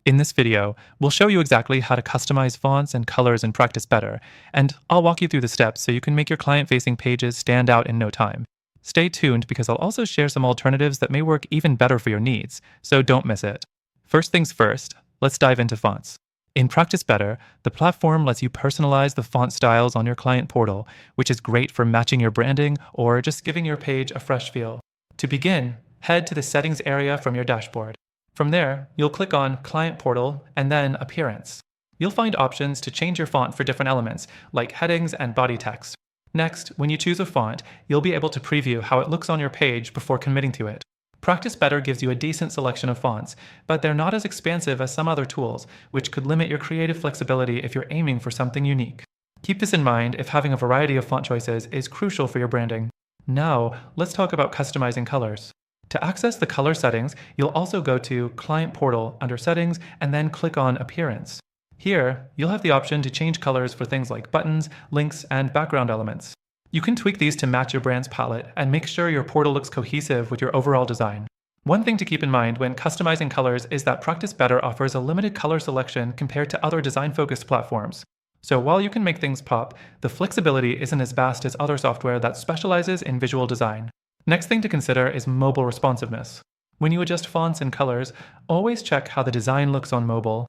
In this video, we'll show you exactly how to customize fonts and colors in Practice Better, and I'll walk you through the steps so you can make your client-facing pages stand out in no time. Stay tuned because I'll also share some alternatives that may work even better for your needs, so don't miss it. First things first, let's dive into fonts. In Practice Better, the platform lets you personalize the font styles on your client portal, which is great for matching your branding or just giving your page a fresh feel. To begin, head to the Settings area from your dashboard. From there, you'll click on Client Portal and then Appearance. You'll find options to change your font for different elements, like headings and body text. Next, when you choose a font, you'll be able to preview how it looks on your page before committing to it. Practice Better gives you a decent selection of fonts, but they're not as expansive as some other tools, which could limit your creative flexibility if you're aiming for something unique. Keep this in mind if having a variety of font choices is crucial for your branding. Now, let's talk about customizing colors. To access the color settings, you'll also go to Client Portal under Settings and then click on Appearance. Here, you'll have the option to change colors for things like buttons, links, and background elements. You can tweak these to match your brand's palette and make sure your portal looks cohesive with your overall design. One thing to keep in mind when customizing colors is that Practice Better offers a limited color selection compared to other design-focused platforms. So while you can make things pop, the flexibility isn't as vast as other software that specializes in visual design. Next thing to consider is mobile responsiveness. When you adjust fonts and colors, always check how the design looks on mobile.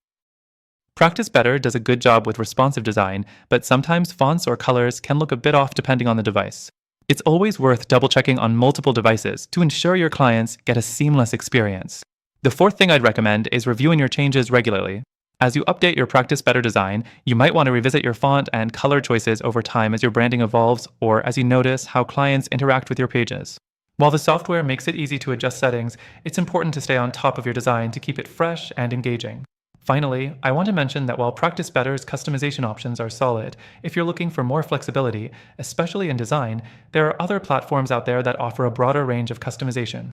Practice Better does a good job with responsive design, but sometimes fonts or colors can look a bit off depending on the device. It's always worth double-checking on multiple devices to ensure your clients get a seamless experience. The fourth thing I'd recommend is reviewing your changes regularly. As you update your Practice Better design, you might want to revisit your font and color choices over time as your branding evolves or as you notice how clients interact with your pages. While the software makes it easy to adjust settings, it's important to stay on top of your design to keep it fresh and engaging. Finally, I want to mention that while Practice Better's customization options are solid, if you're looking for more flexibility, especially in design, there are other platforms out there that offer a broader range of customization.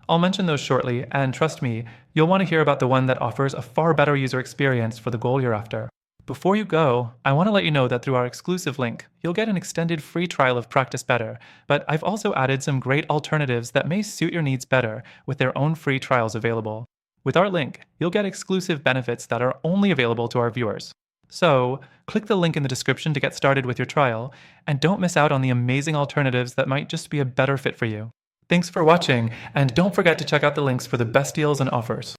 I'll mention those shortly, and trust me, you'll want to hear about the one that offers a far better user experience for the goal you're after. Before you go, I want to let you know that through our exclusive link, you'll get an extended free trial of Practice Better, but I've also added some great alternatives that may suit your needs better with their own free trials available. With our link, you'll get exclusive benefits that are only available to our viewers. So, click the link in the description to get started with your trial, and don't miss out on the amazing alternatives that might just be a better fit for you. Thanks for watching, and don't forget to check out the links for the best deals and offers.